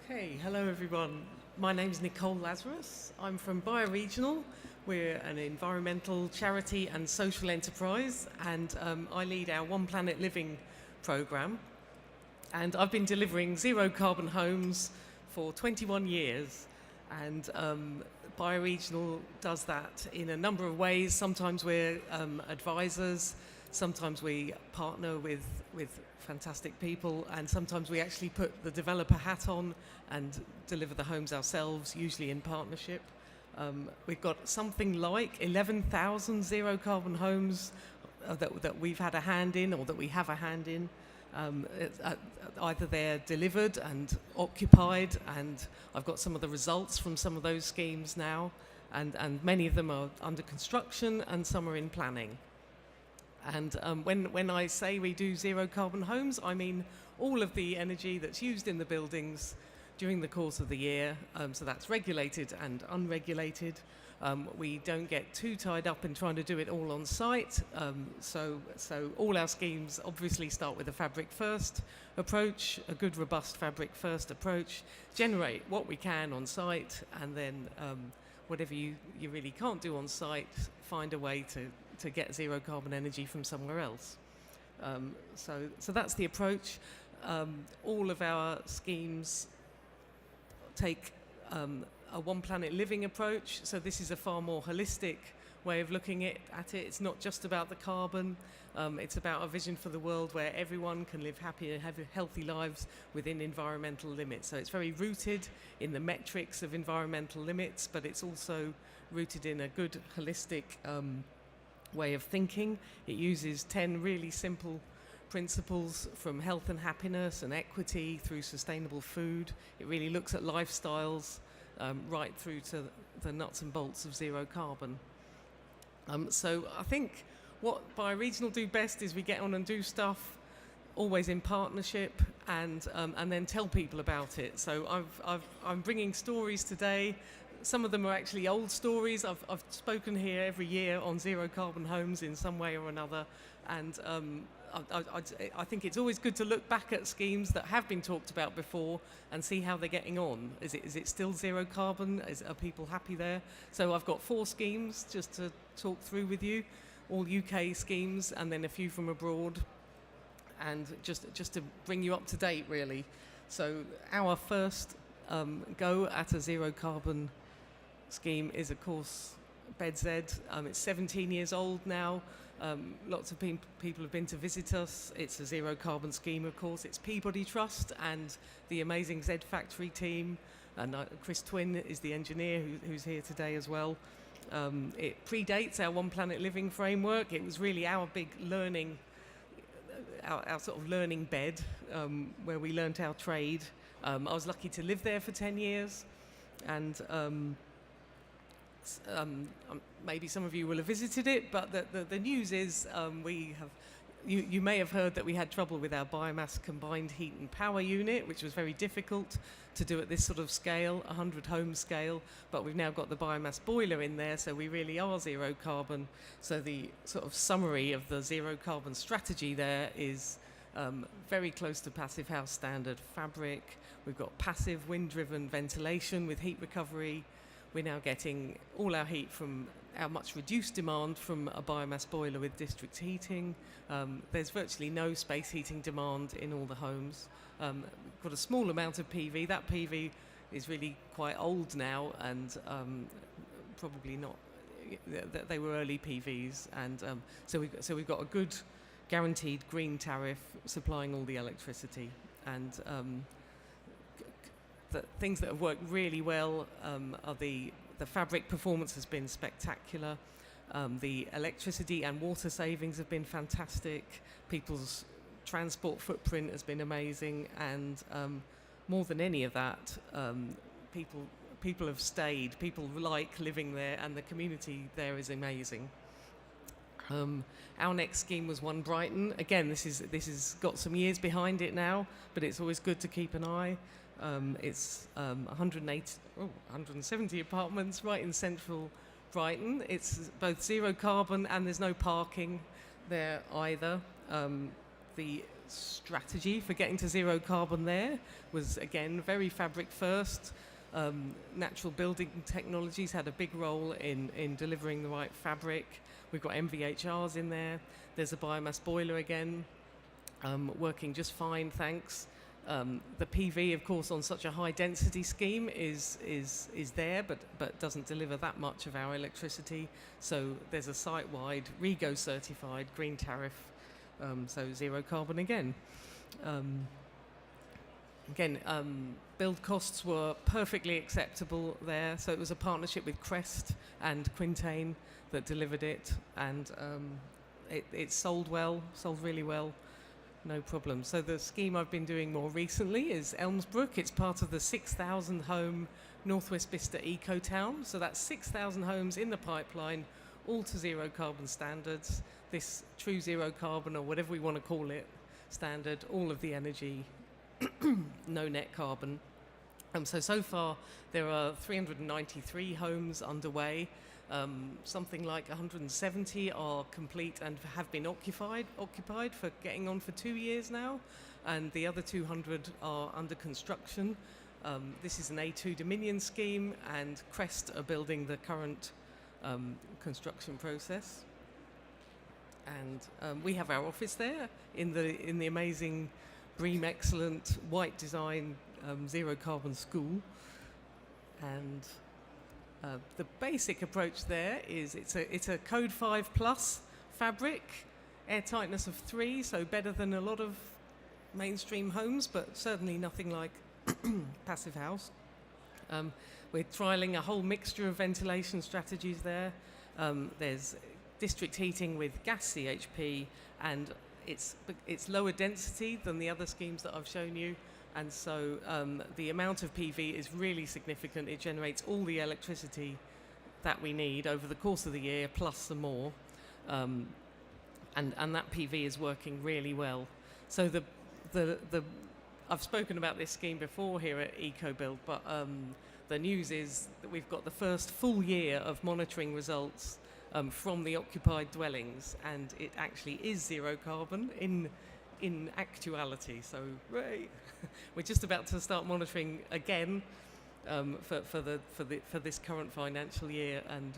Okay, hello everyone. My name's Nicole Lazarus. I'm from Bioregional. We're an environmental charity and social enterprise, and I lead our One Planet Living programme. And I've been delivering zero carbon homes for 21 years. And Bioregional does that in a number of ways. Sometimes we're advisors, sometimes we partner with fantastic people, and sometimes we actually put the developer hat on and deliver the homes ourselves, usually in partnership. We've got something like 11,000 zero carbon homes that we've had a hand in, or that we have a hand in. Either they're delivered and occupied, and I've got some of the results from some of those schemes now, and many of them are under construction and some are in planning. And when I say we do zero carbon homes, I mean all of the energy that's used in the buildings during the course of the year. So that's regulated and unregulated. We don't get too tied up in trying to do it all on site. So all our schemes obviously start with a fabric first approach, a good robust fabric first approach, generate what we can on site, and then whatever you really can't do on site, find a way to get zero carbon energy from somewhere else. So that's the approach. All of our schemes take a One Planet Living approach. So this is a far more holistic way of looking at it. It's not just about the carbon. It's about a vision for the world where everyone can live happy and have healthy lives within environmental limits. So it's very rooted in the metrics of environmental limits, but it's also rooted in a good holistic way of thinking. It uses 10 really simple principles, from health and happiness and equity through sustainable food. It really looks at lifestyles right through to the nuts and bolts of zero carbon. So I think what Bioregional do best is we get on and do stuff always in partnership, and then tell people about it. So I'm bringing stories today. Some of them are actually old stories. I've spoken here every year on zero carbon homes in some way or another, and I think it's always good to look back at schemes that have been talked about before and see how they're getting on. Is it still zero carbon? Are people happy there? So I've got 4 schemes just to talk through with you, all UK schemes, and then a few from abroad, and just to bring you up to date really. So our first go at a zero carbon scheme is, of course, BedZ. It's 17 years old now. Lots of people have been to visit us. It's a zero carbon scheme, of course. It's Peabody Trust and the amazing Z Factory team. And Chris Twin is the engineer who's here today as well. It predates our One Planet Living framework. It was really our big learning, our sort of learning bed, where we learnt our trade. I was lucky to live there for 10 years. And maybe some of you will have visited it, but the news is you may have heard that we had trouble with our biomass combined heat and power unit, which was very difficult to do at this sort of scale, 100 home scale, but we've now got the biomass boiler in there, so we really are zero carbon. So the sort of summary of the zero carbon strategy there is very close to passive house standard fabric. We've got passive wind-driven ventilation with heat recovery. We're now getting all our heat from our much reduced demand from a biomass boiler with district heating. There's virtually no space heating demand in all the homes. We've got a small amount of PV. That PV is really quite old now, and probably not. They were early PVs, and so we've got a good guaranteed green tariff supplying all the electricity. And the things that have worked really well are the fabric performance has been spectacular. The electricity and water savings have been fantastic. People's transport footprint has been amazing, and more than any of that, people have stayed. People like living there, and the community there is amazing. Our next scheme was One Brighton. Again, this is got some years behind it now, but it's always good to keep an eye. It's 170 apartments right in central Brighton. It's both zero carbon and there's no parking there either. The strategy for getting to zero carbon there was, again, very fabric first. Natural building technologies had a big role in delivering the right fabric. We've got MVHRs in there. There's a biomass boiler again, working just fine, thanks. The PV, of course, on such a high density scheme is there, but doesn't deliver that much of our electricity. So there's a site-wide REGO certified green tariff, so zero carbon again. Build costs were perfectly acceptable there. So it was a partnership with Crest and Quintain that delivered it, and it sold really well. No problem. So the scheme I've been doing more recently is Elmsbrook. It's part of the 6,000 home Northwest Bicester Eco Town. So that's 6,000 homes in the pipeline, all to zero carbon standards. This true zero carbon, or whatever we want to call it, standard, all of the energy, no net carbon. So far there are 393 homes underway. Something like 170 are complete and have been occupied for getting on for 2 years now, and the other 200 are under construction. This is an A2 Dominion scheme, and Crest are building the current construction process. And we have our office there in the amazing BREEAM Excellent white design zero carbon school. And the basic approach there is it's a code 5 plus fabric, air tightness of 3, so better than a lot of mainstream homes, but certainly nothing like Passive House. We're trialling a whole mixture of ventilation strategies there. There's district heating with gas CHP, and it's lower density than the other schemes that I've shown you. And so the amount of PV is really significant. It generates all the electricity that we need over the course of the year, plus some more. And that PV is working really well. So I've spoken about this scheme before here at EcoBuild, but the news is that we've got the first full year of monitoring results from the occupied dwellings, and it actually is zero carbon in actuality. So we're just about to start monitoring again for this current financial year, and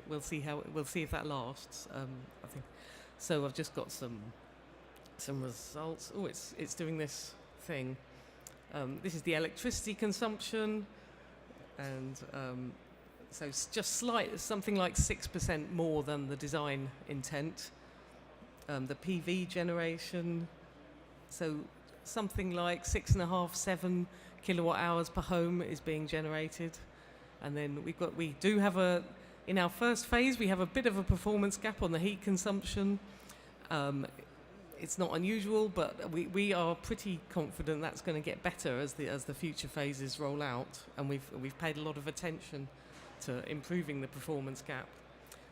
we'll see if that lasts. I think so. I've just got some results. Oh, it's doing this thing. This is the electricity consumption, and so it's just something like 6% more than the design intent. The PV generation, so something like 6.5, 7 kilowatt hours per home is being generated. And then we do have in our first phase, we have a bit of a performance gap on the heat consumption. It's not unusual, but we are pretty confident that's going to get better as the future phases roll out, and we've paid a lot of attention to improving the performance gap.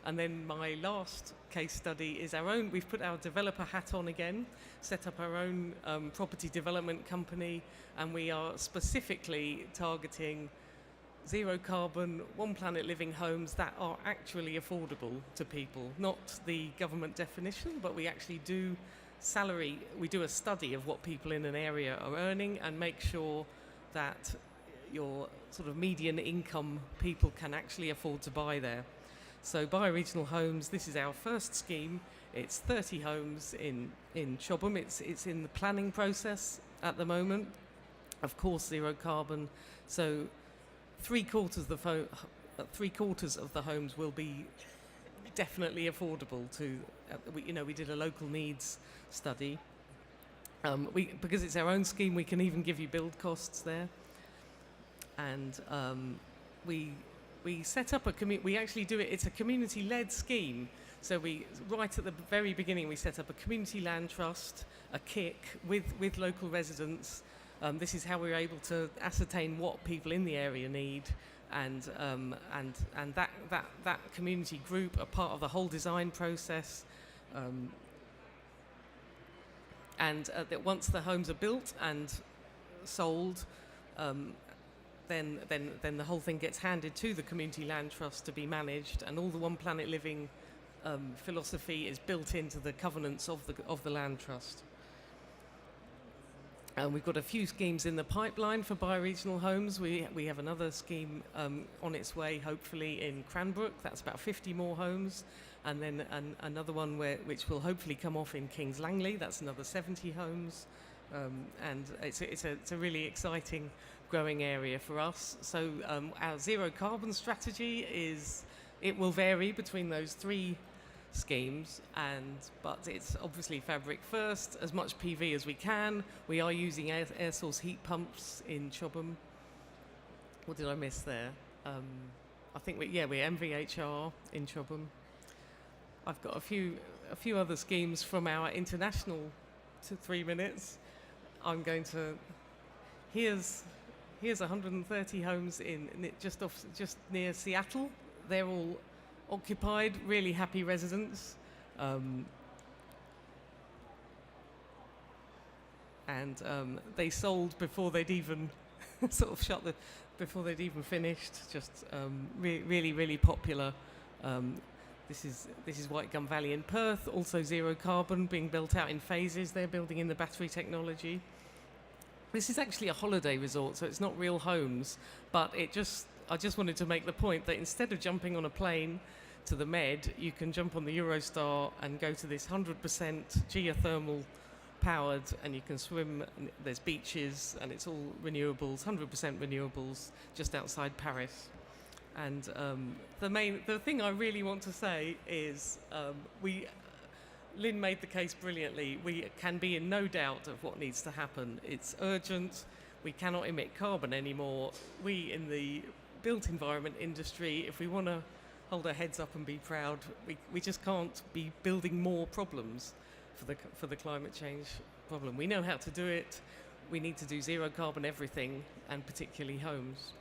And then my last case study is our own. We've put our developer hat on again, set up our own property development company, and we are specifically targeting zero carbon, one planet living homes that are actually affordable to people. Not the government definition, but we actually do we do a study of what people in an area are earning and make sure that your sort of median income people can actually afford to buy there. So Bioregional Homes, this is our first scheme. It's 30 homes in Chobham. It's in the planning process at the moment. Of course, zero carbon. So three-quarters of the homes will be definitely affordable to. We did a local needs study. Because it's our own scheme, we can even give you build costs there. And we set up we actually do it, it's a community-led scheme. So right at the very beginning, we set up a community land trust, a KIC, with local residents. This is how we're able to ascertain what people in the area need, and that community group are part of the whole design process. That once the homes are built and sold, then the whole thing gets handed to the community land trust to be managed, and all the One Planet Living philosophy is built into the covenants of the land trust. We've got a few schemes in the pipeline for bioregional homes. We have another scheme on its way, hopefully, in Cranbrook. That's about 50 more homes. And then another one which will hopefully come off in Kings Langley. That's another 70 homes. And it's a really exciting growing area for us. So our zero carbon strategy it will vary between those three schemes, but it's obviously fabric first, as much PV as we can. We are using air source heat pumps in Chobham. What did I miss there? I think we're MVHR in Chobham. I've got a few other schemes from our international to 3 minutes. I'm going to here's 130 homes just near Seattle. They're all occupied, really happy residents, and they sold before they'd even sort of before they'd even finished. Just really popular. This is White Gum Valley in Perth, also zero carbon, being built out in phases. They're building in the battery technology. This is actually a holiday resort, so it's not real homes, but I just wanted to make the point that instead of jumping on a plane to the Med, you can jump on the Eurostar and go to this 100% geothermal powered, and you can swim. There's beaches, and it's all renewables, 100% renewables, just outside Paris. And the thing I really want to say is Lynn made the case brilliantly. We can be in no doubt of what needs to happen. It's urgent. We cannot emit carbon anymore. We in the built environment industry, if we want to hold our heads up and be proud, we just can't be building more problems for the climate change problem. We know how to do it. We need to do zero carbon everything, and particularly homes.